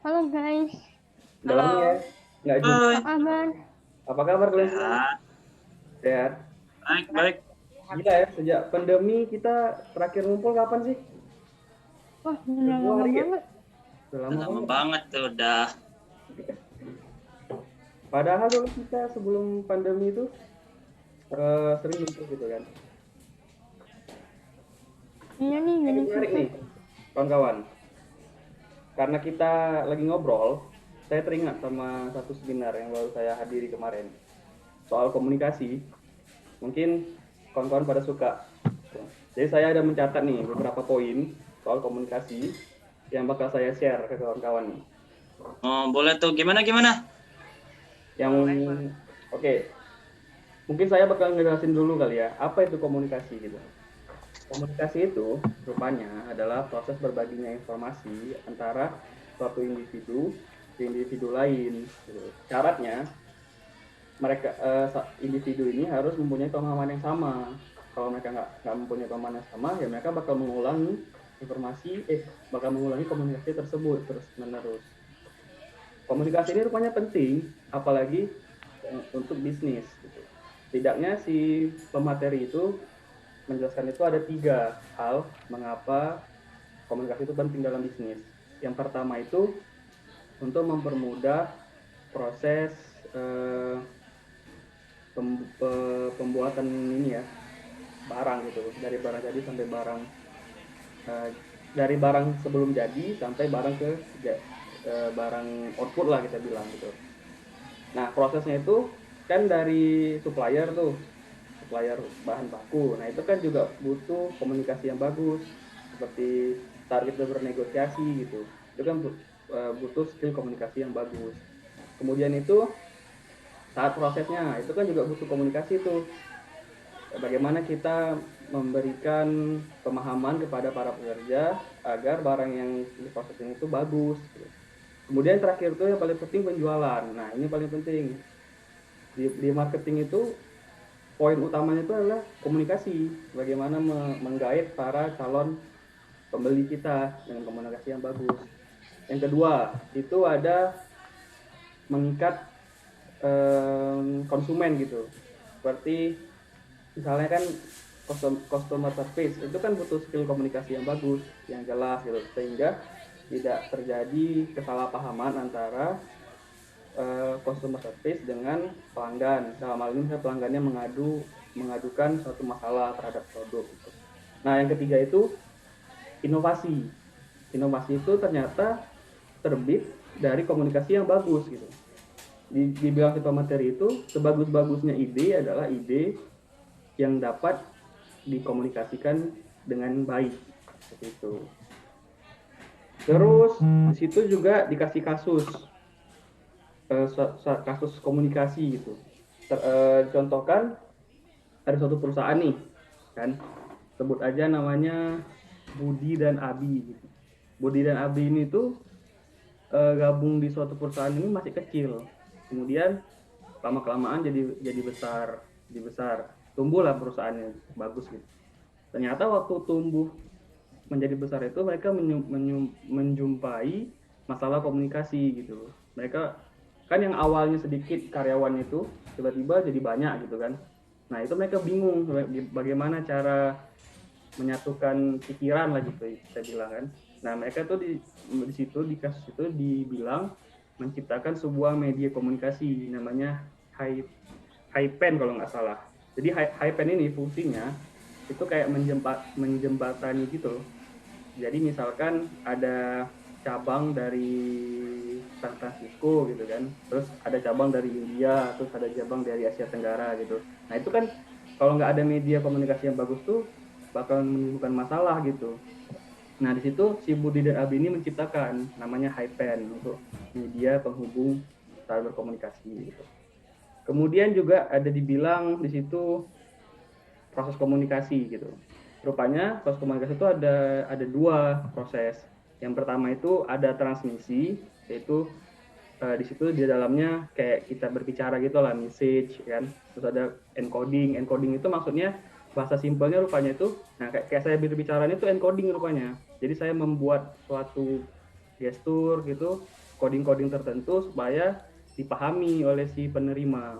Halo guys, Udah lama ya, Halo. nggak jumpa. apa Hai. kabar? Apa kabar kalian semua? Sehat. Sehat. Baik, baik. Gila ya, sejak pandemi kita terakhir ngumpul kapan sih? Wah, Udah udah dua lama hari ya? banget. Udah Udah lama lama banget. banget tuh udah. Padahal dulu kita sebelum pandemi itu sering ngumpul gitu kan. Iya nih, Ini jadi menarik susah. nih, kawan-kawan. Karena kita lagi ngobrol, saya teringat sama satu seminar yang baru saya hadiri kemarin. Soal komunikasi, mungkin kawan-kawan pada suka. Jadi saya ada mencatat nih beberapa poin soal komunikasi yang bakal saya share ke kawan-kawan nih. Oh, boleh tuh. Gimana gimana? Yang oke, mungkin saya bakal ngejelasin dulu kali ya, apa itu komunikasi gitu. Komunikasi itu rupanya adalah proses berbaginya informasi antara suatu individu ke individu lain. Gitu. Syaratnya mereka individu ini harus mempunyai pemahaman yang sama. Kalau mereka nggak mempunyai pemahaman yang sama, ya mereka bakal mengulangi informasi, bakal mengulangi komunikasi tersebut terus menerus. Komunikasi ini rupanya penting, apalagi untuk bisnis. Gitu. Setidaknya si pemateri itu menjelaskan itu ada 3 hal mengapa komunikasi itu penting dalam bisnis. Yang pertama itu untuk mempermudah proses pembuatan ini ya, barang gitu, dari barang jadi sampai barang dari barang sebelum jadi sampai barang ke barang output lah kita bilang gitu. Nah prosesnya itu kan dari supplier tuh, supplier bahan baku. Nah itu kan juga butuh komunikasi yang bagus, seperti saat kita bernegosiasi gitu. Itu kan butuh skill komunikasi yang bagus. Kemudian itu saat prosesnya itu kan juga butuh komunikasi tuh. Bagaimana kita memberikan pemahaman kepada para pekerja agar barang yang diproses ini itu bagus. Kemudian terakhir tuh yang paling penting penjualan. Nah ini paling penting di marketing itu poin utamanya itu adalah komunikasi. Bagaimana menggait para calon pembeli kita dengan komunikasi yang bagus. Yang kedua itu ada mengikat konsumen gitu. Seperti misalnya kan customer service itu kan butuh skill komunikasi yang bagus, yang jelas gitu, sehingga tidak terjadi kesalahpahaman antara customer service dengan pelanggan. Dalam hal ini misalnya pelanggannya mengadukan suatu masalah terhadap produk. Gitu. Nah yang ketiga itu inovasi. Inovasi itu ternyata terbit dari komunikasi yang bagus gitu. Dibilang tipe materi itu sebagus-bagusnya ide adalah ide yang dapat dikomunikasikan dengan baik seperti itu. Terus di situ juga dikasih kasus kasus komunikasi gitu. Contohkan ada suatu perusahaan nih kan, sebut aja namanya Budi dan Abi gitu. Budi dan Abi ini tuh gabung di suatu perusahaan ini masih kecil, kemudian lama kelamaan jadi besar, tumbuhlah perusahaannya bagus gitu. Ternyata waktu tumbuh menjadi besar itu mereka menjumpai masalah komunikasi gitu. Mereka kan yang awalnya sedikit karyawan itu tiba-tiba jadi banyak gitu kan. Nah itu mereka bingung bagaimana cara menyatukan pikiran lah gitu kita bilang kan. Nah mereka tuh di situ di kasus itu dibilang menciptakan sebuah media komunikasi namanya Hypen kalau nggak salah. Jadi Hypen ini fungsinya itu kayak menjembatani gitu. Jadi misalkan ada cabang dari San Francisco gitu kan, terus ada cabang dari India, terus ada cabang dari Asia Tenggara gitu. Nah itu kan kalau nggak ada media komunikasi yang bagus tuh bakal menimbulkan masalah gitu. Nah di situ si Budi dan Abi ini menciptakan namanya Hypen untuk media penghubung saat berkomunikasi gitu. Kemudian juga ada dibilang di situ proses komunikasi gitu. Rupanya proses komunikasi itu ada 2 proses. Yang pertama itu ada transmisi, yaitu di situ di dalamnya kayak kita berbicara gitu lah, message kan. Terus ada encoding. Encoding itu maksudnya bahasa simpelnya rupanya itu, nah kayak saya berbicara itu encoding rupanya. Jadi saya membuat suatu gestur gitu, coding-coding tertentu supaya dipahami oleh si penerima.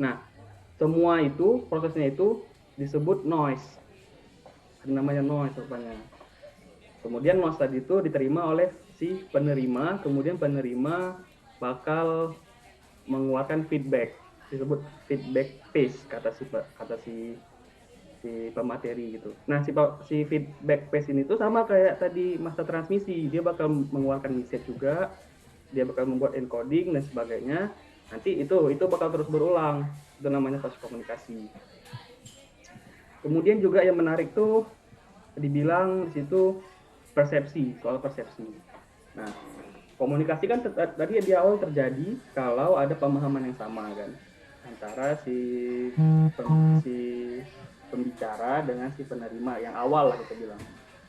Nah, semua itu prosesnya itu disebut noise. Namanya noise rupanya. Kemudian noise tadi itu diterima oleh si penerima, kemudian penerima bakal mengeluarkan feedback, disebut feedback phase kata si pemateri gitu. Nah, si feedback phase ini tuh sama kayak tadi masa transmisi, dia bakal mengeluarkan message juga, dia bakal membuat encoding dan sebagainya. Nanti itu bakal terus berulang. Itu namanya proses komunikasi. Kemudian juga yang menarik tuh dibilang di situ persepsi, soal persepsi. Nah, komunikasi kan tadi di awal terjadi kalau ada pemahaman yang sama kan antara si pembicara dengan si penerima yang awal lah kita bilang.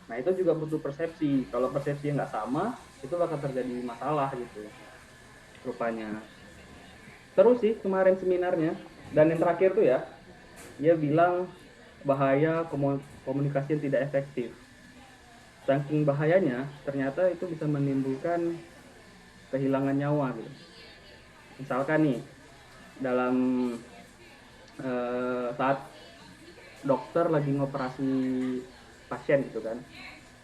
Nah, itu juga butuh persepsi. Kalau persepsi nggak sama, itu bakal terjadi masalah gitu rupanya. Terus sih kemarin seminarnya, dan yang terakhir tuh ya, dia bilang bahaya komunikasi yang tidak efektif. Saking bahayanya, ternyata itu bisa menimbulkan kehilangan nyawa gitu. Misalkan nih, dalam saat dokter lagi ngoperasi pasien gitu kan,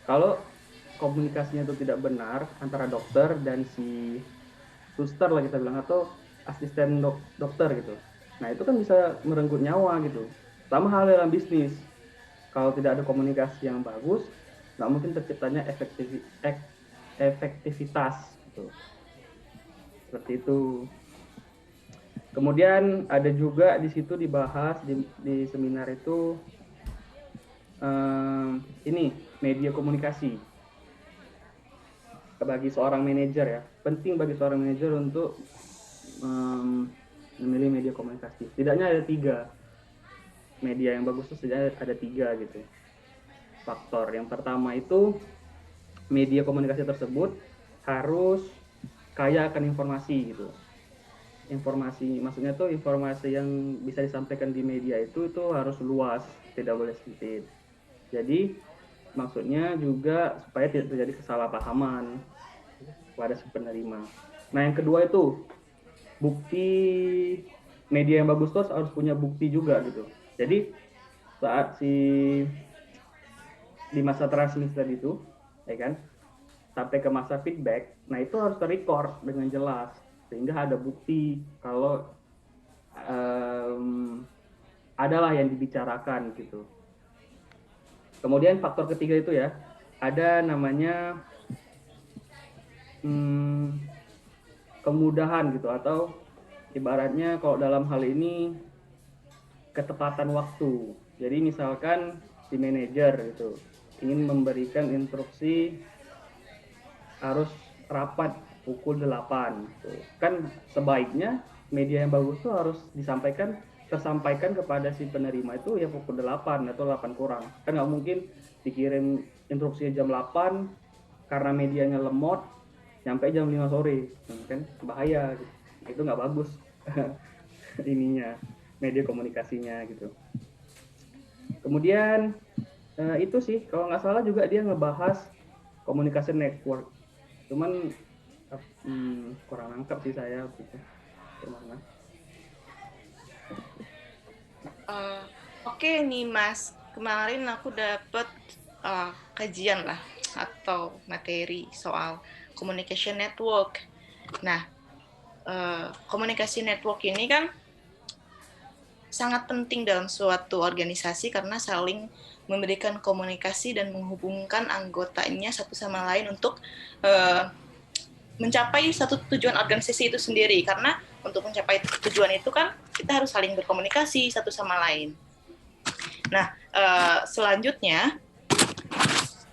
kalau komunikasinya itu tidak benar antara dokter dan si suster lah kita bilang, atau asisten dokter gitu, nah itu kan bisa merenggut nyawa gitu. Sama hal dalam bisnis, kalau tidak ada komunikasi yang bagus, nggak mungkin terciptanya efektivitas gitu. Seperti itu. Kemudian ada juga di situ dibahas di seminar itu ini media komunikasi. Bagi seorang manajer ya, penting bagi seorang manajer untuk memilih media komunikasi. Setidaknya ada 3 media yang bagus, itu setidaknya ada 3 gitu faktor. Yang pertama itu media komunikasi tersebut harus kaya akan informasi gitu. Informasi maksudnya tuh informasi yang bisa disampaikan di media itu harus luas, tidak boleh sempit. Jadi maksudnya juga supaya tidak terjadi kesalahpahaman pada si penerima. Nah, yang kedua itu bukti. Media yang bagus tuh harus punya bukti juga gitu. Jadi saat di masa transmisi tadi itu, ya kan, sampai ke masa feedback, nah itu harus terrecord dengan jelas sehingga ada bukti kalau adalah yang dibicarakan gitu. Kemudian faktor ketiga itu ya, ada namanya kemudahan gitu, atau ibaratnya kalau dalam hal ini ketepatan waktu. Jadi misalkan si manajer gitu ingin memberikan instruksi harus rapat pukul 8 gitu. Kan sebaiknya media yang bagus tuh harus tersampaikan kepada si penerima itu ya pukul 8 atau 8 kurang. Kan nggak mungkin dikirim instruksi jam 8 karena medianya lemot sampai jam 5 sore. Kan bahaya gitu. Itu nggak bagus ininya, media komunikasinya gitu. Kemudian itu sih kalau nggak salah juga dia ngebahas komunikasi network. Cuman kurang nangkep sih saya gitu. Gimana? Oke nih Mas, kemarin aku dapat kajian lah atau materi soal communication network. Nah, komunikasi network ini kan sangat penting dalam suatu organisasi karena saling memberikan komunikasi dan menghubungkan anggotanya satu sama lain untuk mencapai satu tujuan organisasi itu sendiri. Karena untuk mencapai tujuan itu kan kita harus saling berkomunikasi satu sama lain. Nah, selanjutnya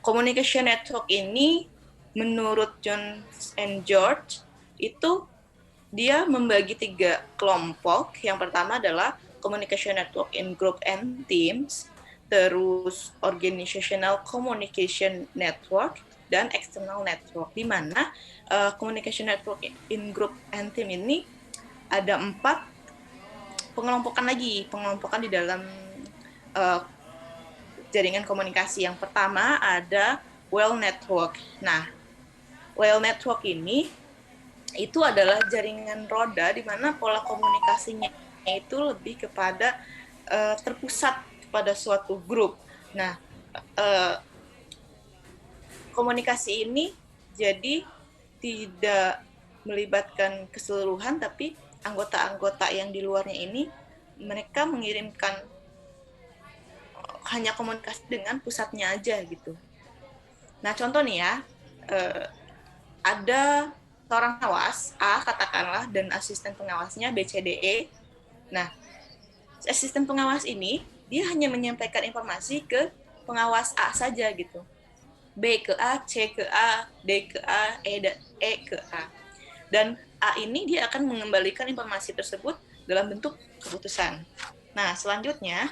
communication network ini menurut John and George itu dia membagi 3 kelompok. Yang pertama adalah communication network in group and teams, terus organizational communication network, dan external network, di mana communication network in group and team ini ada 4 pengelompokan di dalam jaringan komunikasi. Yang pertama ada well network. Nah, well network ini itu adalah jaringan roda di mana pola komunikasinya itu lebih kepada terpusat pada suatu grup. Nah, komunikasi ini jadi tidak melibatkan keseluruhan, tapi anggota-anggota yang di luarnya ini mereka mengirimkan hanya komunikasi dengan pusatnya aja gitu. Nah, contoh nih ya, ada seorang pengawas A katakanlah dan asisten pengawasnya B, C, D, E. Nah, asisten pengawas ini dia hanya menyampaikan informasi ke pengawas A saja gitu. B ke A, C ke A, D ke A, E ke A. Dan A ini dia akan mengembalikan informasi tersebut dalam bentuk keputusan. Nah, selanjutnya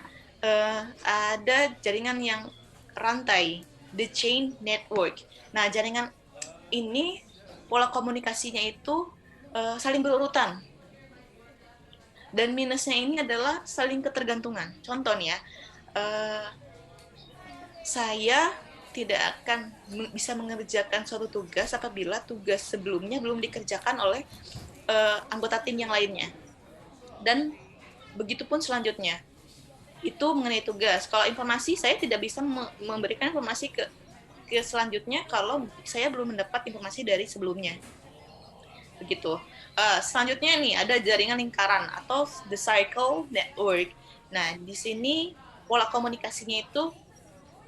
ada jaringan yang rantai, the chain network. Nah, jaringan ini pola komunikasinya itu saling berurutan. Dan minusnya ini adalah saling ketergantungan. Contoh nih ya, saya tidak akan bisa mengerjakan suatu tugas apabila tugas sebelumnya belum dikerjakan oleh anggota tim yang lainnya. Dan begitupun selanjutnya. Itu mengenai tugas. Kalau informasi, saya tidak bisa memberikan informasi ke selanjutnya kalau saya belum mendapat informasi dari sebelumnya. Begitu. Selanjutnya nih, ada jaringan lingkaran atau the cycle network. Nah, di sini pola komunikasinya itu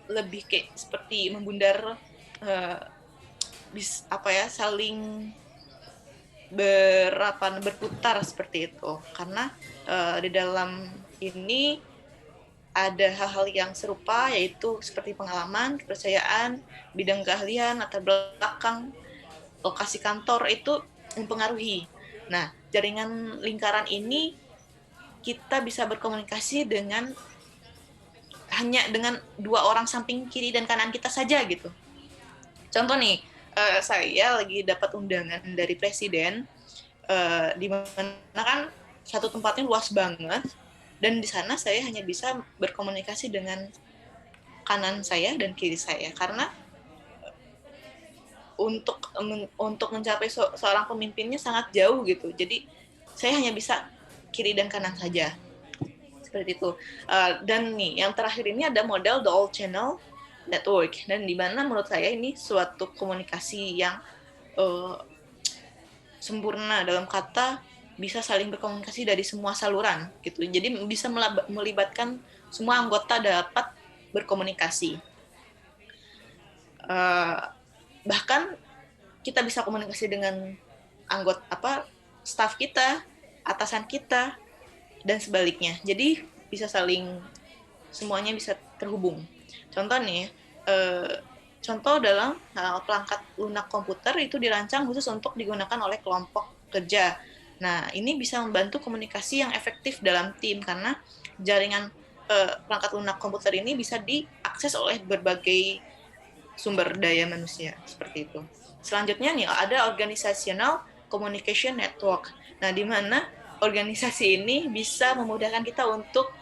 lebih kayak seperti membundar, saling berputar seperti itu. Karena di dalam ini ada hal-hal yang serupa, yaitu seperti pengalaman, kepercayaan, bidang keahlian, latar belakang, lokasi kantor itu mempengaruhi. Nah, jaringan lingkaran ini kita bisa berkomunikasi hanya dengan dua orang samping kiri dan kanan kita saja gitu. Contoh nih, saya lagi dapat undangan dari presiden, di mana kan satu tempatnya luas banget. Dan di sana saya hanya bisa berkomunikasi dengan kanan saya dan kiri saya karena untuk mencapai seorang pemimpinnya sangat jauh gitu. Jadi saya hanya bisa kiri dan kanan saja. Seperti itu. Dan nih yang terakhir ini ada model dual channel network, dan di mana menurut saya ini suatu komunikasi yang sempurna, dalam kata bisa saling berkomunikasi dari semua saluran gitu. Jadi bisa melibatkan semua anggota dapat berkomunikasi. Bahkan kita bisa komunikasi dengan staf kita, atasan kita, dan sebaliknya. Jadi bisa semuanya bisa terhubung. Contoh nih, contoh dalam perangkat lunak komputer itu dirancang khusus untuk digunakan oleh kelompok kerja. Nah, ini bisa membantu komunikasi yang efektif dalam tim karena jaringan perangkat lunak komputer ini bisa diakses oleh berbagai sumber daya manusia, seperti itu. Selanjutnya nih, ada organizational communication network. Nah, di mana organisasi ini bisa memudahkan kita untuk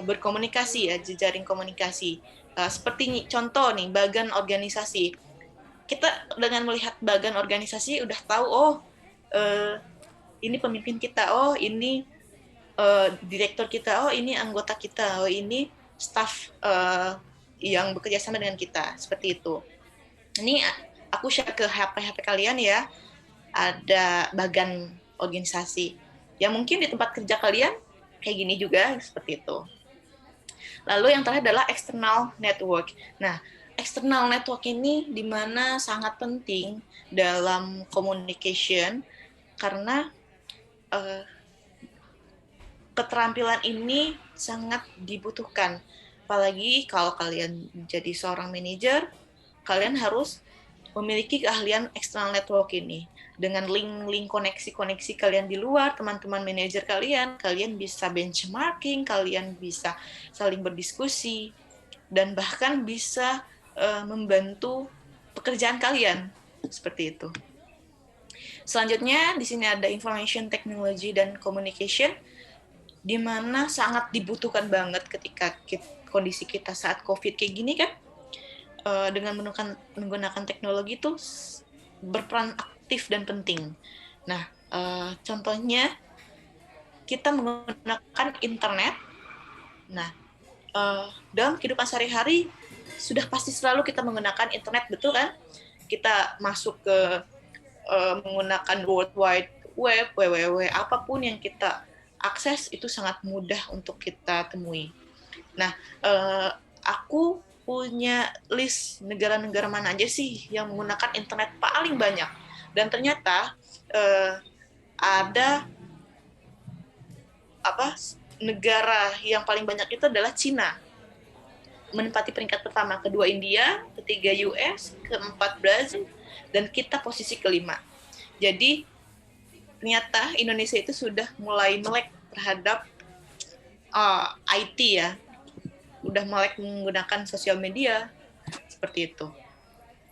berkomunikasi ya, jejaring komunikasi. Seperti contoh nih, bagan organisasi. Kita dengan melihat bagan organisasi udah tahu, ini pemimpin kita, ini direktur kita, ini anggota kita, ini staf yang bekerja sama dengan kita, seperti itu. Ini aku share ke HP kalian ya, ada bagan organisasi. Ya mungkin di tempat kerja kalian kayak gini juga, seperti itu. Lalu yang terakhir adalah external network. Nah, external network ini di mana sangat penting dalam communication karena keterampilan ini sangat dibutuhkan. Apalagi kalau kalian jadi seorang manajer, kalian harus memiliki keahlian external network ini. Dengan link koneksi-koneksi kalian di luar, teman-teman manajer kalian bisa benchmarking, kalian bisa saling berdiskusi, dan bahkan bisa membantu pekerjaan kalian. Seperti itu. Selanjutnya, di sini ada information technology dan communication, di mana sangat dibutuhkan banget ketika kondisi kita saat COVID kayak gini kan, dengan menggunakan teknologi itu berperan aktif dan penting. Nah, contohnya kita menggunakan internet. Nah, dalam kehidupan sehari-hari sudah pasti selalu kita menggunakan internet, betul kan? Kita masuk ke menggunakan World Wide Web, www, apapun yang kita akses itu sangat mudah untuk kita temui. Nah, aku punya list negara-negara mana aja sih yang menggunakan internet paling banyak. Dan ternyata ada negara yang paling banyak itu adalah Cina. Menempati peringkat pertama, kedua India, ketiga US, keempat Brazil, dan kita posisi kelima. Jadi ternyata Indonesia itu sudah mulai melek terhadap IT ya, udah melek menggunakan sosial media seperti itu.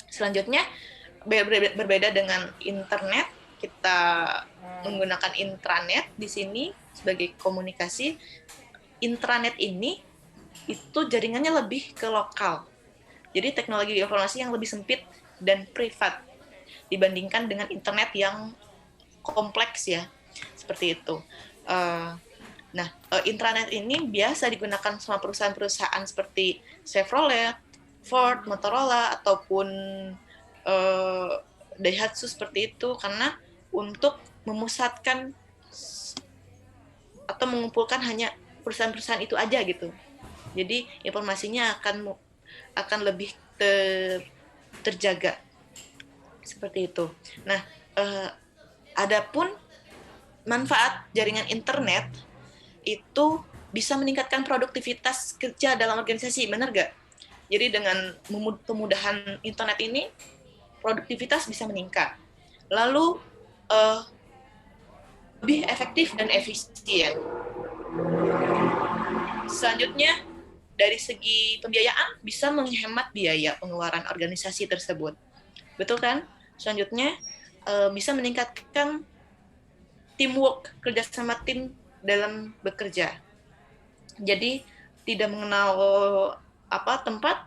Selanjutnya berbeda dengan internet, kita menggunakan intranet di sini sebagai komunikasi. Intranet ini itu jaringannya lebih ke lokal. Jadi teknologi informasi yang lebih sempit dan privat dibandingkan dengan internet yang kompleks ya, seperti itu. Intranet ini biasa digunakan sama perusahaan-perusahaan seperti Chevrolet, Ford, Motorola, ataupun Daihatsu seperti itu, karena untuk memusatkan atau mengumpulkan hanya perusahaan-perusahaan itu aja gitu. Jadi informasinya akan lebih terjaga seperti itu. Nah, adapun manfaat jaringan internet itu bisa meningkatkan produktivitas kerja dalam organisasi, benar nggak? Jadi dengan kemudahan internet ini, produktivitas bisa meningkat. Lalu lebih efektif dan efisien. Selanjutnya, dari segi pembiayaan bisa menghemat biaya pengeluaran organisasi tersebut. Betul kan? Selanjutnya, bisa meningkatkan teamwork, kerjasama tim dalam bekerja. Jadi, tidak mengenal tempat,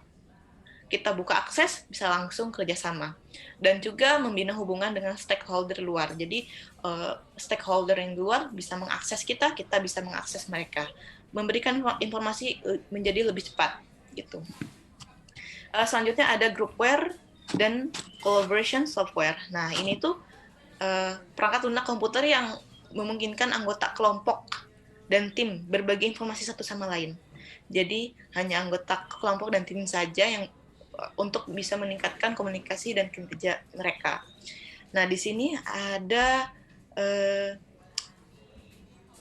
kita buka akses, bisa langsung kerjasama. Dan juga membina hubungan dengan stakeholder luar. Jadi, stakeholder yang luar bisa mengakses kita bisa mengakses mereka. Memberikan informasi menjadi lebih cepat. Gitu. Selanjutnya ada groupware dan collaboration software. Nah, ini tuh perangkat lunak komputer yang memungkinkan anggota kelompok dan tim berbagi informasi satu sama lain. Jadi, hanya anggota kelompok dan tim saja yang untuk bisa meningkatkan komunikasi dan kinerja mereka. Nah, di sini ada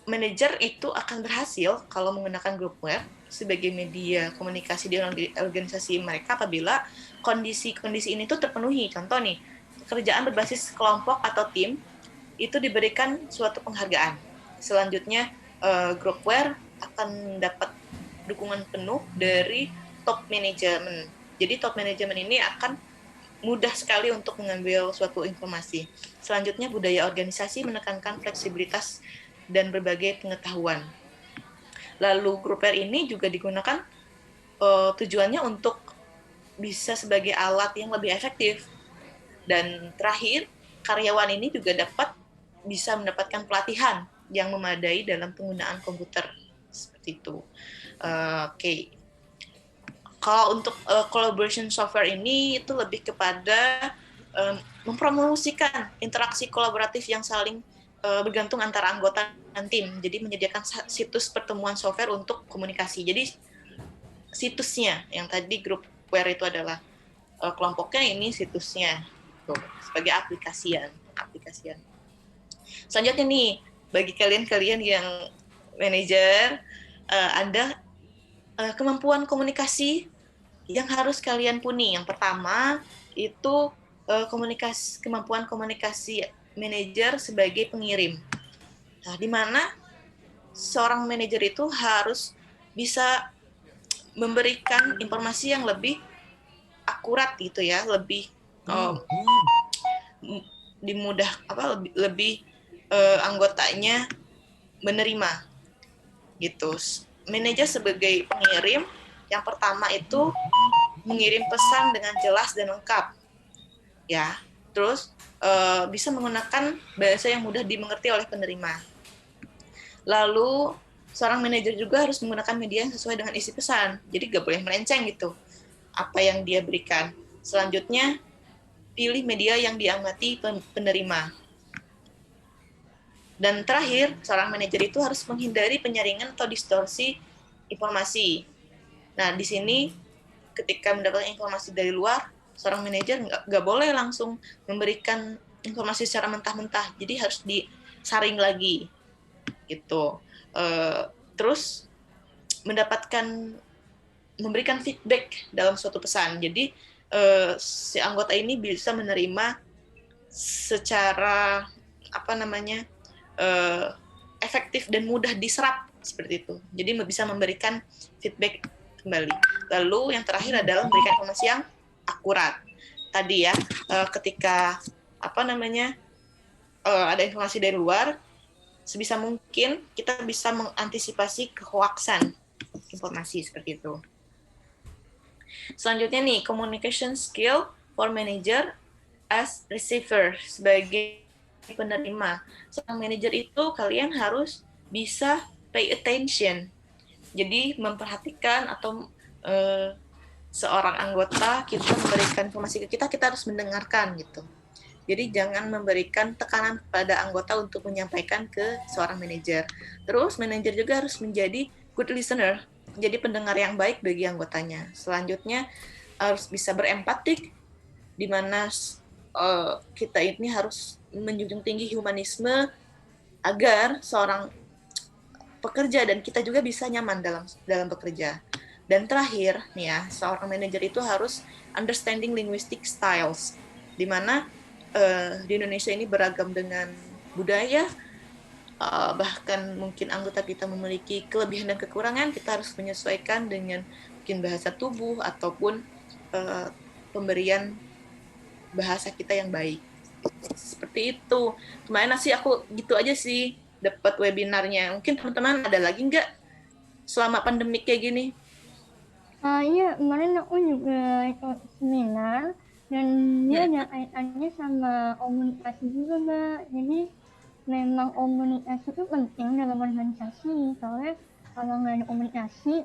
manajer itu akan berhasil kalau menggunakan groupware sebagai media komunikasi di organisasi mereka apabila kondisi-kondisi ini tuh terpenuhi. Contoh nih, kerjaan berbasis kelompok atau tim itu diberikan suatu penghargaan. Selanjutnya, groupware akan dapat dukungan penuh dari top manajemen. Jadi top manajemen ini akan mudah sekali untuk mengambil suatu informasi. Selanjutnya, budaya organisasi menekankan fleksibilitas dan berbagai pengetahuan. Lalu groupware ini juga digunakan tujuannya untuk bisa sebagai alat yang lebih efektif. Dan terakhir, karyawan ini juga bisa mendapatkan pelatihan yang memadai dalam penggunaan komputer. Seperti itu. Oke. Kalau untuk collaboration software ini itu lebih kepada mempromosikan interaksi kolaboratif yang saling bergantung antara anggota dan tim. Jadi menyediakan situs pertemuan software untuk komunikasi. Jadi situsnya yang tadi groupware itu adalah kelompoknya, ini situsnya tuh, sebagai aplikasian. Selanjutnya nih, bagi kalian yang manajer, ada kemampuan komunikasi yang harus kalian punya. Yang pertama itu kemampuan komunikasi manajer sebagai pengirim. Nah, di mana seorang manajer itu harus bisa memberikan informasi yang lebih akurat gitu ya, lebih dimudah lebih anggotanya menerima gitu. Manajer sebagai pengirim, yang pertama itu mengirim pesan dengan jelas dan lengkap. Ya, Terus bisa menggunakan bahasa yang mudah dimengerti oleh penerima. Lalu seorang manajer juga harus menggunakan media yang sesuai dengan isi pesan. Jadi nggak boleh melenceng gitu apa yang dia berikan. Selanjutnya, pilih media yang diamati penerima. Dan terakhir, seorang manajer itu harus menghindari penyaringan atau distorsi informasi. Nah, di sini ketika mendapatkan informasi dari luar, seorang manajer nggak boleh langsung memberikan informasi secara mentah-mentah. Jadi harus disaring lagi, gitu. Terus memberikan feedback dalam suatu pesan. Jadi si anggota ini bisa menerima secara efektif dan mudah diserap seperti itu. Jadi bisa memberikan feedback kembali. Lalu yang terakhir adalah memberikan informasi yang akurat. Tadi ya, ketika ada informasi dari luar, sebisa mungkin kita bisa mengantisipasi kehoaksan informasi seperti itu. Selanjutnya nih, communication skill for manager as receiver, sebagai penerima. Seorang manajer itu kalian harus bisa pay attention. Jadi memperhatikan atau seorang anggota kita memberikan informasi ke kita harus mendengarkan gitu. Jadi jangan memberikan tekanan pada anggota untuk menyampaikan ke seorang manajer. Terus manajer juga harus menjadi good listener, jadi pendengar yang baik bagi anggotanya. Selanjutnya harus bisa berempatik, di mana kita ini harus menjunjung tinggi humanisme agar seorang pekerja dan kita juga bisa nyaman dalam bekerja. Dan terakhir nih ya, seorang manajer itu harus understanding linguistic styles, di mana di Indonesia ini beragam dengan budaya, bahkan mungkin anggota kita memiliki kelebihan dan kekurangan, kita harus menyesuaikan dengan mungkin bahasa tubuh ataupun pemberian bahasa kita yang baik. Seperti itu. Kemarin sih aku gitu aja sih dapat webinarnya. Mungkin teman-teman ada lagi nggak selama pandemik kayak gini? Iya, kemarin aku juga ikut seminar dan dia ada kaitannya sama komunikasi juga, Mbak. Jadi memang komunikasi itu penting dalam organisasi, soalnya kalau nggak ada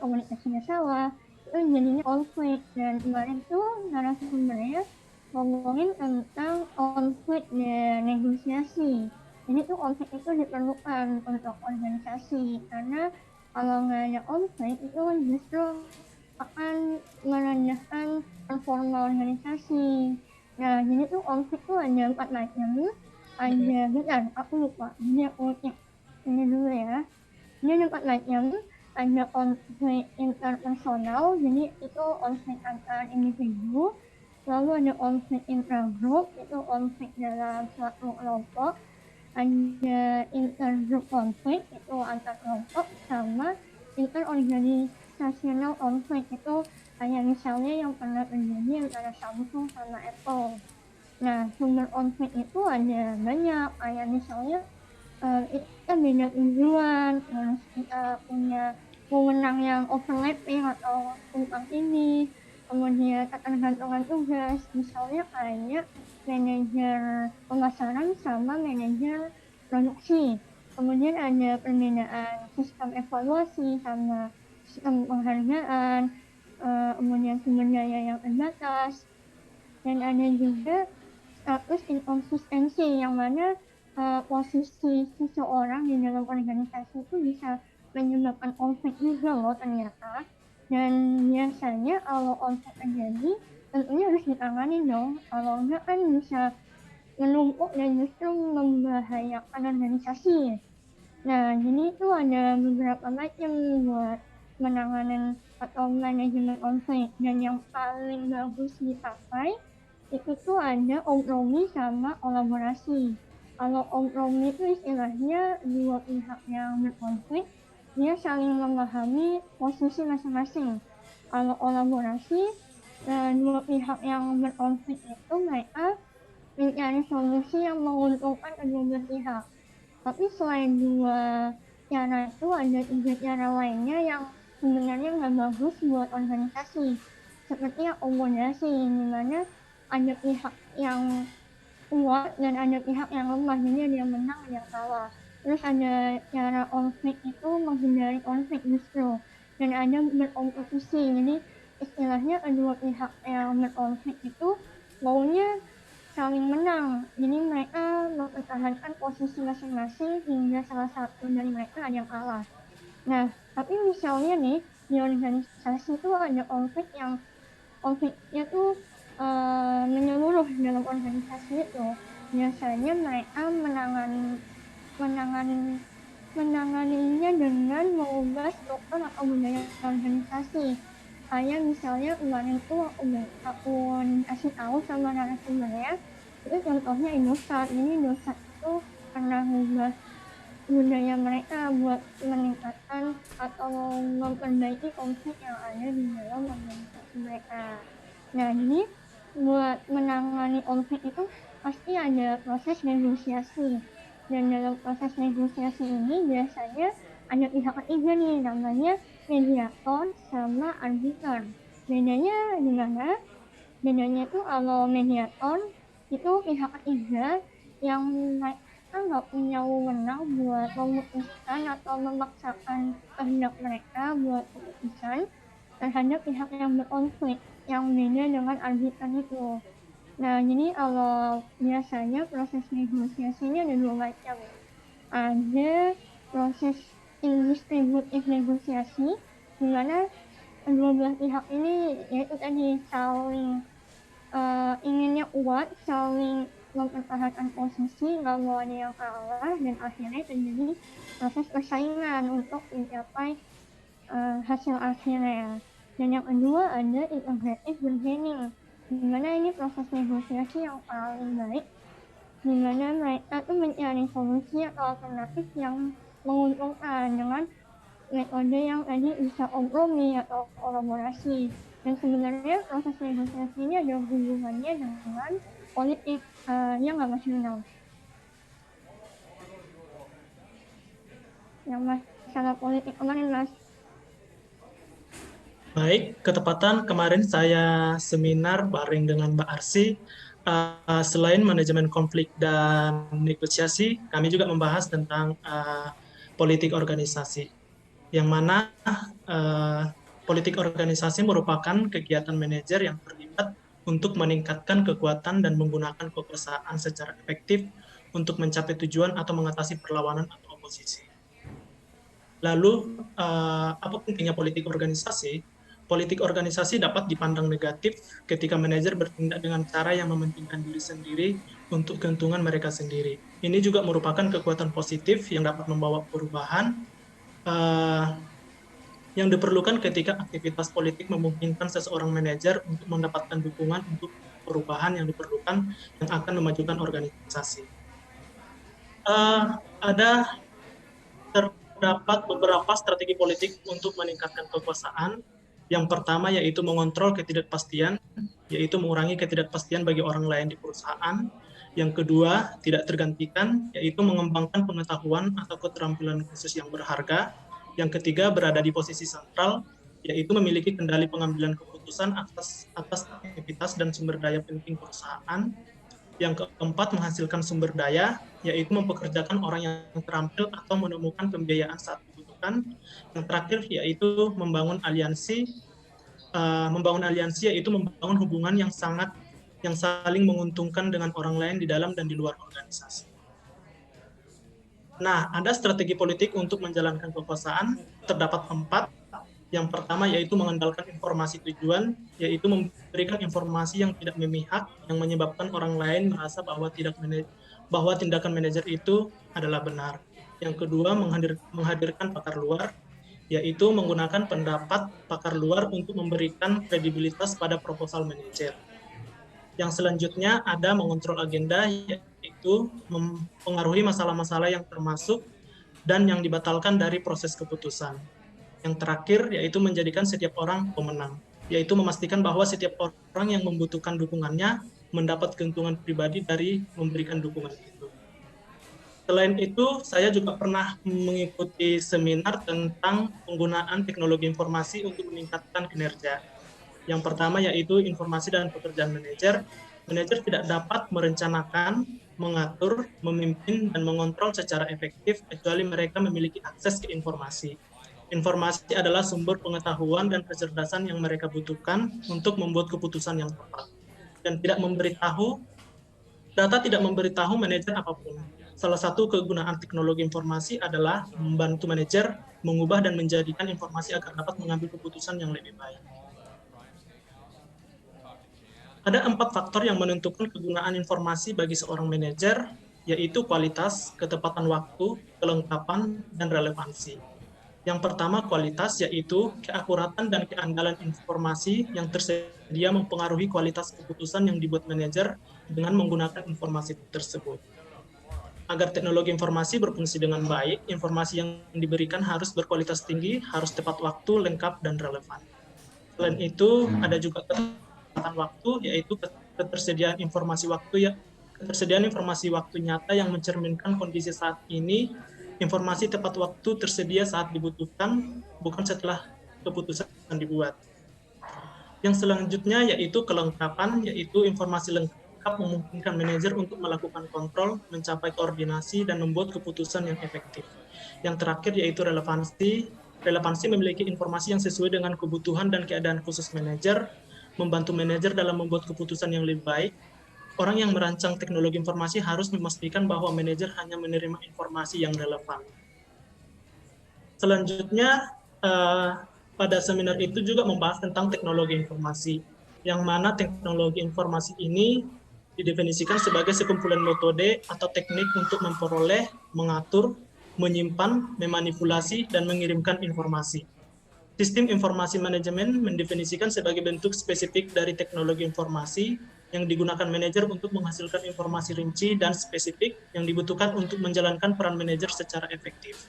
komunikasinya salah, itu jadinya konflik. Dan kemarin tuh narasumbernya ngomongin tentang konflik dan negosiasi. Jadi tuh konflik itu diperlukan untuk organisasi, karena kalau nggak ada konflik itu justru akan merendahkan performa organisasi. Nah, jadi tuh konflik tuh ada 4 macam. Aku lupa. Jadi aku cek ini dulu ya. Ini ada 4 macam. Ada konflik interpersonal, jadi itu konflik antar individu. Lalu ada konflik intragroup, itu konflik dalam suatu kelompok. Ada intergroup konflik, itu antar kelompok, sama interorganisasional konflik, itu kayak misalnya yang pernah terjadi antara Samsung sama Apple. Nah, sumber konflik itu ada banyak, kayak misalnya kita beda tujuan, terus kita punya wewenang yang overlapping atau tumpang tindih, kemudian ketergantungan tugas, misalnya kayak manajer pemasaran sama manajer produksi. Kemudian ada perbedaan sistem evaluasi sama sistem penghargaan, kemudian sumber daya yang terbatas, dan ada juga status inkonsistensi, yang mana posisi seseorang di dalam organisasi itu bisa menyebabkan konflik juga loh ternyata. Dan biasanya kalau konflik terjadi, tentunya harus ditangani dong. Kalau enggak kan bisa menumpuk dan justru membahayakan organisasi. Nah, jadi itu ada beberapa macam buat penanganan atau manajemen konflik, dan yang paling bagus dipakai itu tuh ada kompromi sama kolaborasi. Kalau kompromi itu istilahnya dua pihak yang berkonflik, dia saling memahami posisi masing-masing. Kalau kolaborasi, dua pihak yang berkonflik itu mereka mencari solusi yang menguntungkan kedua belah pihak. Tapi selain dua cara itu, ada 3 cara lainnya yang sebenarnya nggak bagus buat organisasi. Seperti akomodasi, di mana ada pihak yang kuat dan ada pihak yang lemah, jadi ada yang menang ada yang kalah. Terus ada cara konflik itu menghindari konflik justru, dan ada berkompetisi, jadi istilahnya kedua pihak yang berkonflik itu maunya saling menang, jadi mereka mempertahankan posisi masing-masing hingga salah satu dari mereka ada yang kalah. Nah, tapi misalnya nih di organisasi itu ada konfliknya tuh menyeluruh dalam organisasi itu. Biasanya mereka menangani menanganinya dengan mengubah struktur atau budaya organisasi. Kayak misalnya kemarin itu aku kasih tahu sama narasumbernya, itu contohnya Indosat. Jadi Indosat itu pernah mengubah budaya mereka buat meningkatkan atau memperbaiki konflik yang ada di dalam organisasi mereka. Nah, jadi buat menangani konflik itu pasti ada proses negosiasi. Dan dalam proses negosiasi ini biasanya ada pihak ketiga nih, namanya mediator sama arbiter. Bedanya di mana? Bedanya itu kalau mediator itu pihak ketiga yang mereka nggak punya wewenang buat memutuskan atau memaksakan kehendak mereka buat keputusan terhadap pihak yang berkonflik, yang beda dengan arbiter itu. Nah, jadi kalau biasanya proses negosiasinya ada dua macam. Ada proses distributif negosiasi, di mana kedua belah pihak ini yaitu tadi saling inginnya kuat, saling mempertahankan posisi, nggak mau ada yang kalah, dan akhirnya terjadi proses persaingan untuk mencapai hasil akhirnya. Dan yang kedua ada integrative bargaining, dimana ini proses negosiasi yang paling baik, dimana mereka tuh mencari solusi atau alternatif yang menguntungkan dengan metode yang tadi bisa kompromi atau kolaborasi. Dan sebenarnya proses negosiasi ini ada hubungannya dengan politik yang nggak nasional. Yang masalah politik kemarin, Mas. Baik, ketepatan kemarin saya seminar bareng dengan Mbak Arsy. Selain manajemen konflik dan negosiasi, kami juga membahas tentang politik organisasi, yang mana politik organisasi merupakan kegiatan manajer yang terlibat untuk meningkatkan kekuatan dan menggunakan kekuasaan secara efektif untuk mencapai tujuan atau mengatasi perlawanan atau oposisi. Lalu, apa pentingnya politik organisasi? Politik organisasi dapat dipandang negatif ketika manajer bertindak dengan cara yang mementingkan diri sendiri untuk keuntungan mereka sendiri. Ini juga merupakan kekuatan positif yang dapat membawa perubahan yang diperlukan ketika aktivitas politik memungkinkan seseorang manajer untuk mendapatkan dukungan untuk perubahan yang diperlukan yang akan memajukan organisasi. Terdapat beberapa strategi politik untuk meningkatkan kekuasaan. Yang pertama yaitu mengontrol ketidakpastian, yaitu mengurangi ketidakpastian bagi orang lain di perusahaan. Yang kedua, tidak tergantikan, yaitu mengembangkan pengetahuan atau keterampilan khusus yang berharga. Yang ketiga, berada di posisi sentral, yaitu memiliki kendali pengambilan keputusan atas aktivitas dan sumber daya penting perusahaan. Yang keempat, menghasilkan sumber daya, yaitu mempekerjakan orang yang terampil atau menemukan pembiayaan saat dibutuhkan. Yang terakhir, yaitu membangun aliansi, yaitu membangun hubungan yang saling menguntungkan dengan orang lain di dalam dan di luar organisasi. Nah, ada strategi politik untuk menjalankan kekuasaan, terdapat 4. Yang pertama yaitu mengandalkan informasi tujuan, yaitu memberikan informasi yang tidak memihak, yang menyebabkan orang lain merasa bahwa tindakan manajer itu adalah benar. Yang kedua, menghadirkan pakar luar, yaitu menggunakan pendapat pakar luar untuk memberikan kredibilitas pada proposal manajer. Yang selanjutnya ada mengontrol agenda, yaitu mempengaruhi masalah-masalah yang termasuk dan yang dibatalkan dari proses keputusan. Yang terakhir yaitu menjadikan setiap orang pemenang, yaitu memastikan bahwa setiap orang yang membutuhkan dukungannya mendapat keuntungan pribadi dari memberikan dukungan itu. Selain itu, saya juga pernah mengikuti seminar tentang penggunaan teknologi informasi untuk meningkatkan kinerja. Yang pertama yaitu informasi dan pekerjaan manajer. manajer tidak dapat merencanakan, mengatur, memimpin, dan mengontrol secara efektif kecuali mereka memiliki akses ke informasi. Informasi adalah sumber pengetahuan dan kecerdasan yang mereka butuhkan untuk membuat keputusan yang tepat. Dan data tidak memberitahu manajer apapun. Salah satu kegunaan teknologi informasi adalah membantu manajer mengubah dan menjadikan informasi agar dapat mengambil keputusan yang lebih baik. Ada 4 faktor yang menentukan kegunaan informasi bagi seorang manajer, yaitu kualitas, ketepatan waktu, kelengkapan, dan relevansi. Yang pertama, kualitas, yaitu keakuratan dan keandalan informasi yang tersedia mempengaruhi kualitas keputusan yang dibuat manajer dengan menggunakan informasi tersebut. Agar teknologi informasi berfungsi dengan baik, informasi yang diberikan harus berkualitas tinggi, harus tepat waktu, lengkap, dan relevan. Selain itu, ada juga ketepatan waktu, yaitu ketersediaan informasi waktu nyata yang mencerminkan kondisi saat ini. Informasi tepat waktu tersedia saat dibutuhkan, bukan setelah keputusan dibuat. Yang selanjutnya yaitu kelengkapan, yaitu informasi lengkap memungkinkan manajer untuk melakukan kontrol, mencapai koordinasi, dan membuat keputusan yang efektif. Yang terakhir yaitu relevansi. Relevansi memiliki informasi yang sesuai dengan kebutuhan dan keadaan khusus manajer, membantu manajer dalam membuat keputusan yang lebih baik. Orang yang merancang teknologi informasi harus memastikan bahwa manajer hanya menerima informasi yang relevan. Selanjutnya, pada seminar itu juga membahas tentang teknologi informasi, yang mana teknologi informasi ini didefinisikan sebagai sekumpulan metode atau teknik untuk memperoleh, mengatur, menyimpan, memanipulasi, dan mengirimkan informasi. Sistem informasi manajemen mendefinisikan sebagai bentuk spesifik dari teknologi informasi yang digunakan manajer untuk menghasilkan informasi rinci dan spesifik yang dibutuhkan untuk menjalankan peran manajer secara efektif.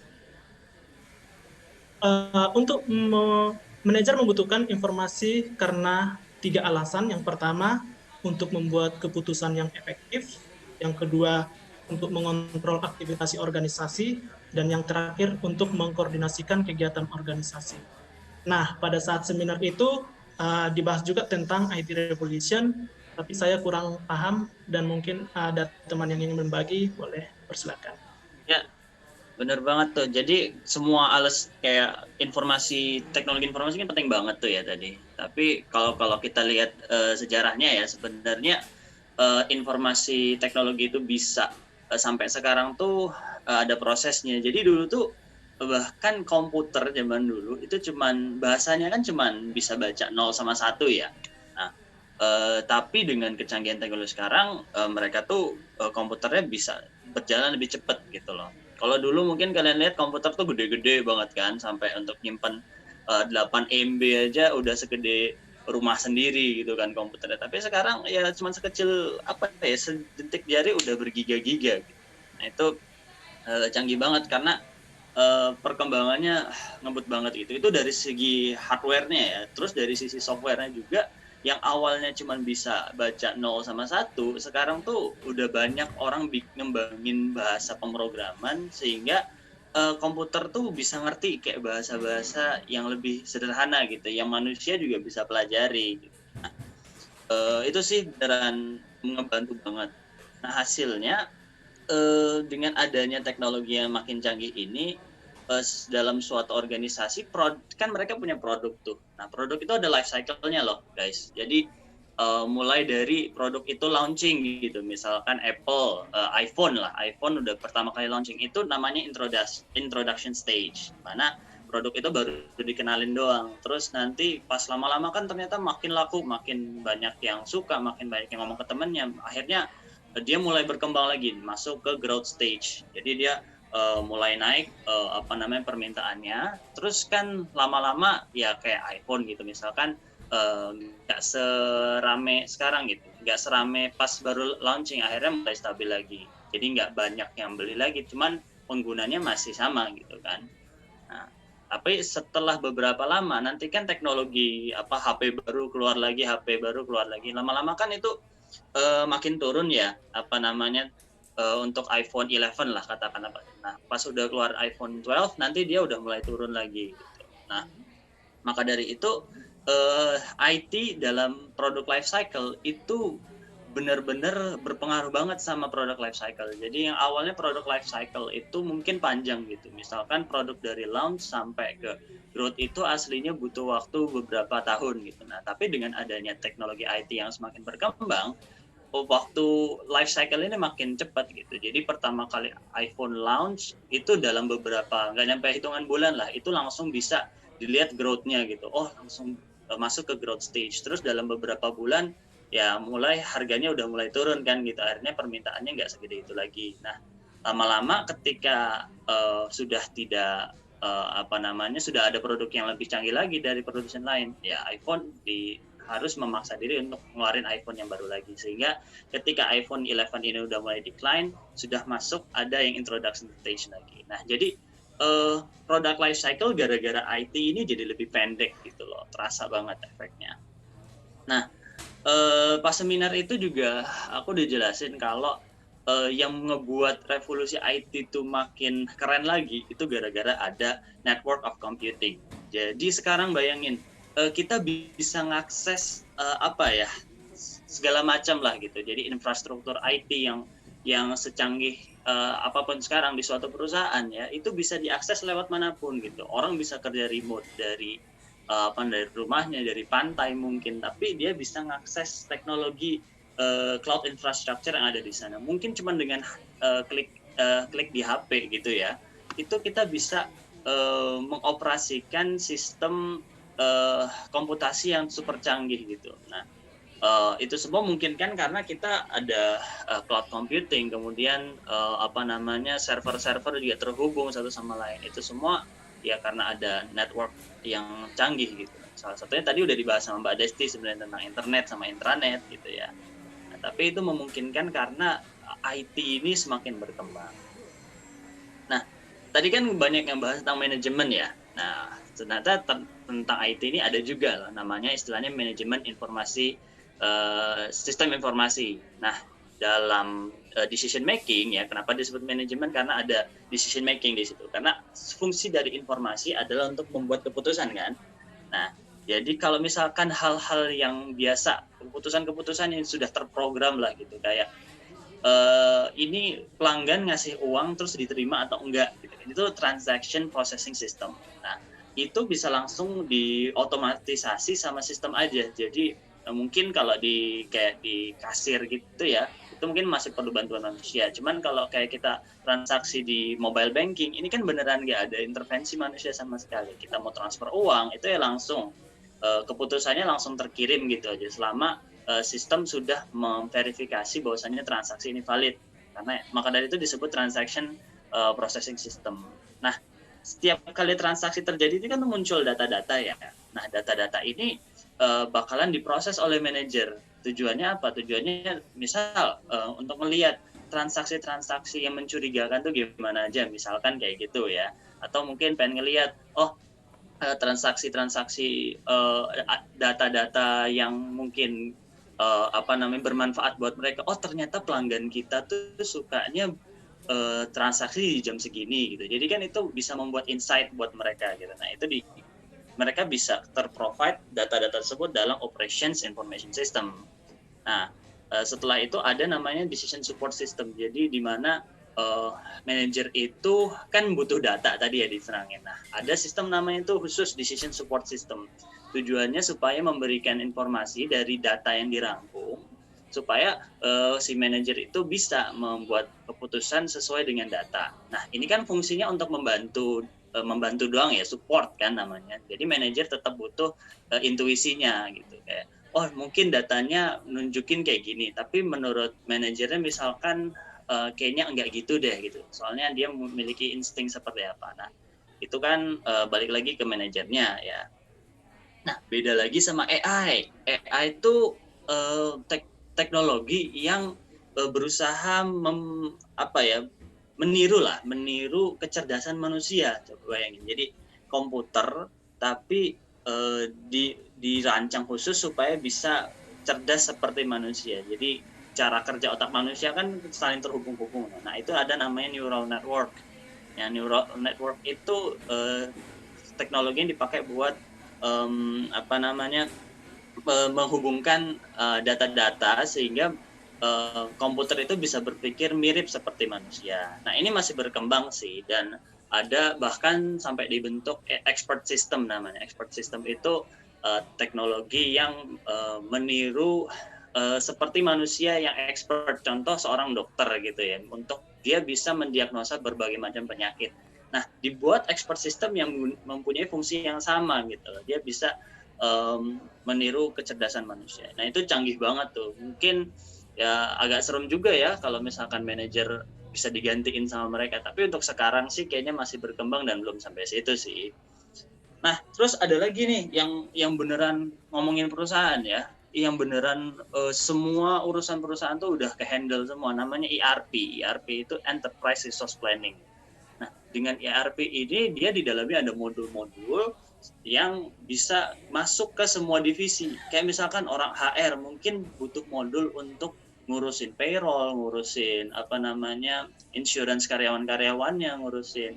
Manajer membutuhkan informasi karena 3 alasan. Yang pertama, untuk membuat keputusan yang efektif. Yang kedua, untuk mengontrol aktivitas organisasi. Dan yang terakhir, untuk mengkoordinasikan kegiatan organisasi. Nah, pada saat seminar itu dibahas juga tentang IT Revolution, tapi saya kurang paham dan mungkin ada teman yang ingin berbagi, boleh persilakan. Ya, benar banget tuh. Jadi semua kayak teknologi informasi kan penting banget tuh ya tadi. Tapi kalau kita lihat sejarahnya ya, sebenarnya informasi teknologi itu bisa sampai sekarang tuh ada prosesnya. Jadi dulu tuh bahkan komputer zaman dulu itu bahasanya kan bisa baca 0 sama 1 ya. Tapi dengan kecanggihan teknologi sekarang, mereka tuh komputernya bisa berjalan lebih cepat gitu loh. Kalau dulu mungkin kalian lihat komputer tuh gede-gede banget kan, sampai untuk nyimpen 8 MB aja udah segede rumah sendiri gitu kan komputernya. Tapi sekarang ya cuma sekecil sedetik jari udah bergiga-giga gitu. Nah itu canggih banget karena perkembangannya ngebut banget gitu. Itu dari segi hardware-nya ya. Terus dari sisi software-nya juga, yang awalnya cuma bisa baca 0 sama 1, sekarang tuh udah banyak orang ngembangin bahasa pemrograman sehingga komputer tuh bisa ngerti kayak bahasa-bahasa yang lebih sederhana gitu, yang manusia juga bisa pelajari gitu. Nah, itu sih beneran ngebantu banget. Nah hasilnya dengan adanya teknologi yang makin canggih ini, dalam suatu organisasi kan mereka punya produk tuh. Nah produk itu ada life cycle-nya loh guys. Jadi mulai dari produk itu launching gitu, misalkan Apple, iPhone udah pertama kali launching itu namanya introduction stage, mana produk itu baru dikenalin doang. Terus nanti pas lama-lama kan ternyata makin laku, makin banyak yang suka, makin banyak yang ngomong ke temennya, akhirnya dia mulai berkembang lagi, masuk ke growth stage. Jadi dia mulai naik permintaannya. Terus kan lama-lama ya kayak iPhone gitu misalkan nggak serame sekarang gitu, nggak serame pas baru launching, akhirnya mulai stabil lagi. Jadi nggak banyak yang beli lagi, cuman penggunanya masih sama gitu kan. Nah, tapi setelah beberapa lama nanti kan teknologi HP baru keluar lagi, lama-lama kan itu makin turun ya untuk iPhone 11 lah katakan apa. Nah, pas udah keluar iPhone 12 nanti dia udah mulai turun lagi gitu. Nah, maka dari itu IT dalam produk life cycle itu benar-benar berpengaruh banget sama produk life cycle. Jadi yang awalnya produk life cycle itu mungkin panjang gitu. Misalkan produk dari launch sampai ke growth itu aslinya butuh waktu beberapa tahun gitu. Nah, tapi dengan adanya teknologi IT yang semakin berkembang, waktu life cycle ini makin cepat gitu. Jadi pertama kali iPhone launch itu dalam beberapa, nggak nyampe hitungan bulan lah, itu langsung bisa dilihat growth-nya gitu. Oh, langsung masuk ke growth stage. Terus dalam beberapa bulan ya mulai harganya udah mulai turun kan gitu. Akhirnya permintaannya nggak segede itu lagi. Nah, lama-lama ketika sudah tidak sudah ada produk yang lebih canggih lagi dari produsen lain, ya iPhone harus memaksa diri untuk ngeluarin iPhone yang baru lagi, sehingga ketika iPhone 11 ini udah mulai decline, sudah masuk ada yang introduction stage lagi. Nah, jadi produk life cycle gara-gara IT ini jadi lebih pendek gitu loh, terasa banget efeknya. Nah, pas seminar itu juga aku dijelasin kalau yang ngebuat revolusi IT itu makin keren lagi itu gara-gara ada network of computing. Jadi sekarang bayangin, kita bisa ngakses segala macam lah gitu. Jadi infrastruktur IT yang secanggih apapun sekarang di suatu perusahaan ya, itu bisa diakses lewat manapun gitu. Orang bisa kerja remote dari rumahnya, dari pantai mungkin, tapi dia bisa ngakses teknologi cloud infrastructure yang ada di sana. Mungkin cuma dengan klik di HP gitu ya, itu kita bisa mengoperasikan sistem komputasi yang super canggih gitu. Nah, itu semua mungkin kan karena kita ada cloud computing, kemudian server-server juga terhubung satu sama lain. Itu semua ya karena ada network yang canggih gitu. Salah satunya tadi udah dibahas sama Mbak Desti sebenarnya tentang internet sama intranet gitu ya. Nah, tapi itu memungkinkan karena IT ini semakin berkembang. Nah, tadi kan banyak yang bahas tentang manajemen ya. Nah, ternyata tentang IT ini ada juga lah, namanya istilahnya manajemen informasi, sistem informasi. Nah, dalam decision making ya, kenapa disebut manajemen? Karena ada decision making di situ. Karena fungsi dari informasi adalah untuk membuat keputusan kan. Nah, jadi kalau misalkan hal-hal yang biasa, keputusan-keputusan yang sudah terprogram lah gitu, kayak ini pelanggan ngasih uang terus diterima atau enggak gitu. Itu transaction processing system. Nah, itu bisa langsung diotomatisasi sama sistem aja. Jadi mungkin kalau di kasir gitu ya, itu mungkin masih perlu bantuan manusia. Cuman kalau kayak kita transaksi di mobile banking, ini kan beneran nggak ada intervensi manusia sama sekali. Kita mau transfer uang, itu ya langsung keputusannya langsung terkirim gitu aja, selama sistem sudah memverifikasi bahwasannya transaksi ini valid. Karena maka dari itu disebut transaction processing system. Nah, setiap kali transaksi terjadi itu kan muncul data-data ya. Nah, data-data ini bakalan diproses oleh manajer. Tujuannya apa? Tujuannya misal untuk melihat transaksi-transaksi yang mencurigakan tuh gimana aja, misalkan kayak gitu ya. Atau mungkin pengen ngelihat, transaksi-transaksi data-data yang mungkin bermanfaat buat mereka. Oh, ternyata pelanggan kita tuh sukanya transaksi di jam segini gitu. Jadi kan itu bisa membuat insight buat mereka gitu. Nah, itu mereka bisa terprovide data-data tersebut dalam operations information system. Nah, setelah itu ada namanya decision support system. Jadi di mana manager itu kan butuh data tadi ya diterangin. Nah, ada sistem namanya itu khusus decision support system. Tujuannya supaya memberikan informasi dari data yang dirangkum, supaya si manajer itu bisa membuat keputusan sesuai dengan data. Nah, ini kan fungsinya untuk membantu doang ya, support kan namanya. Jadi manajer tetap butuh intuisinya gitu, kayak mungkin datanya nunjukin kayak gini, tapi menurut manajernya misalkan kayaknya enggak gitu deh gitu. Soalnya dia memiliki insting seperti apa. Nah, itu kan balik lagi ke manajernya ya. Nah, beda lagi sama AI. AI itu teknologi yang berusaha meniru kecerdasan manusia. Coba bayangin. Jadi komputer tapi dirancang khusus supaya bisa cerdas seperti manusia. Jadi cara kerja otak manusia kan saling terhubung-hubung. Nah, itu ada namanya neural network. Ya, neural network itu teknologi yang dipakai buat menghubungkan data-data sehingga komputer itu bisa berpikir mirip seperti manusia. Nah, ini masih berkembang sih, dan ada bahkan sampai dibentuk expert system namanya. Expert system itu teknologi yang meniru seperti manusia yang expert. Contoh seorang dokter gitu ya, untuk dia bisa mendiagnosa berbagai macam penyakit. Nah, dibuat expert system yang mempunyai fungsi yang sama gitu. Dia bisa meniru kecerdasan manusia. Nah, itu canggih banget tuh. Mungkin ya agak serem juga ya kalau misalkan manajer bisa digantiin sama mereka. Tapi untuk sekarang sih kayaknya masih berkembang dan belum sampai situ sih. Nah, terus ada lagi nih yang beneran ngomongin perusahaan ya, yang beneran semua urusan perusahaan tuh udah ke-handle semua, namanya ERP. ERP itu Enterprise Resource Planning. Nah, dengan ERP ini dia di dalamnya ada modul-modul yang bisa masuk ke semua divisi. Kayak misalkan orang HR mungkin butuh modul untuk ngurusin payroll, ngurusin insurance karyawan-karyawannya, ngurusin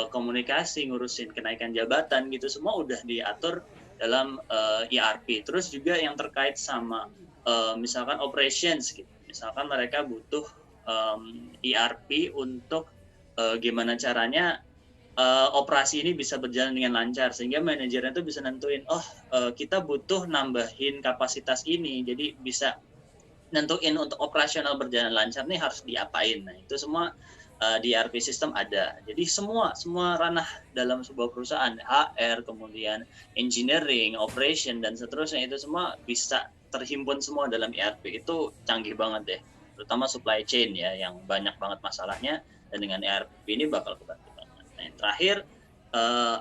komunikasi, ngurusin kenaikan jabatan gitu, semua udah diatur dalam ERP. Terus juga yang terkait sama misalkan operations gitu. Misalkan mereka butuh ERP untuk gimana caranya operasi ini bisa berjalan dengan lancar, sehingga manajernya tuh bisa nentuin, kita butuh nambahin kapasitas ini, jadi bisa nentuin untuk operasional berjalan lancar nih harus diapain. Nah, itu semua di ERP system ada. Jadi semua ranah dalam sebuah perusahaan, HR, kemudian engineering, operation, dan seterusnya, itu semua bisa terhimpun semua dalam ERP. Itu canggih banget deh, terutama supply chain ya, yang banyak banget masalahnya, dan dengan ERP ini bakal kebantu banget. Nah, yang terakhir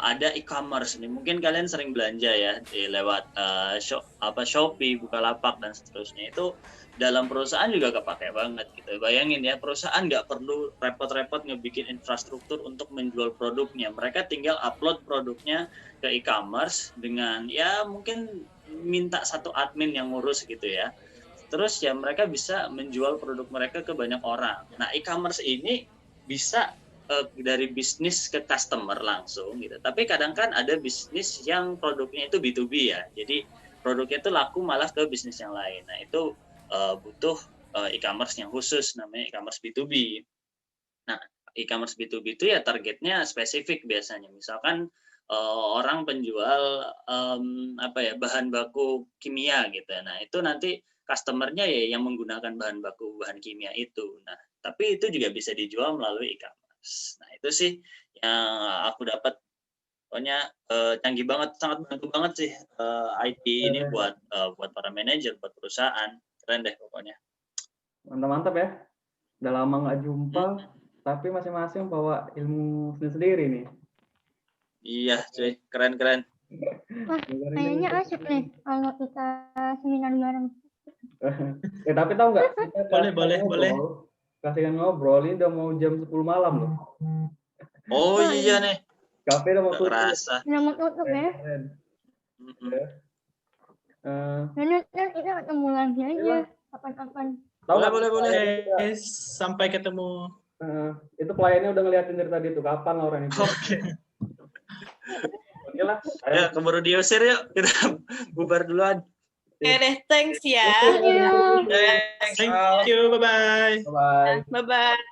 ada e-commerce nih. Mungkin kalian sering belanja ya lewat Shopee, Bukalapak, dan seterusnya. Itu dalam perusahaan juga kepake banget gitu. Bayangin ya, perusahaan nggak perlu repot-repot ngebikin infrastruktur untuk menjual produknya. Mereka tinggal upload produknya ke e-commerce dengan ya mungkin minta satu admin yang ngurus gitu ya. Terus ya mereka bisa menjual produk mereka ke banyak orang. Nah, e-commerce ini bisa dari bisnis ke customer langsung gitu. Tapi kadang kan ada bisnis yang produknya itu B2B ya. Jadi produknya itu laku malah ke bisnis yang lain. Nah, itu butuh e-commerce yang khusus, namanya e-commerce B2B. Nah, e-commerce B2B itu ya targetnya spesifik biasanya. Misalkan orang penjual bahan baku kimia gitu. Nah, itu nanti customer-nya ya yang menggunakan bahan kimia itu. Nah, tapi itu juga bisa dijual melalui e-commerce. Nah, itu sih yang aku dapat. Pokoknya canggih banget, sangat bantu banget sih IT ini buat para manajer, buat perusahaan. Keren deh pokoknya. Mantap ya. Udah lama nggak jumpa, tapi masing-masing bawa ilmu sendiri nih. Iya, cuy, keren. Wah, kayaknya asik nih kalau kita seminar bareng. Tapi tahu nggak? Boleh. Kasihkan ngobrol, ini udah mau jam 10 malam loh. Oh iya nih. Kafe udah mau tutup. Kerasa. Udah mau tutup ya. Dan kita ketemu lagi aja kapan-kapan. Boleh. Sampai ketemu. Itu kliennya udah ngeliatin dari tadi tuh, kapan orang itu. Oke. Oke lah. Ya, keburu diusir yuk. Kita bubar duluan. Oke deh, thanks ya. Thank you. Thank you. Bye-bye. Bye. Bye-bye.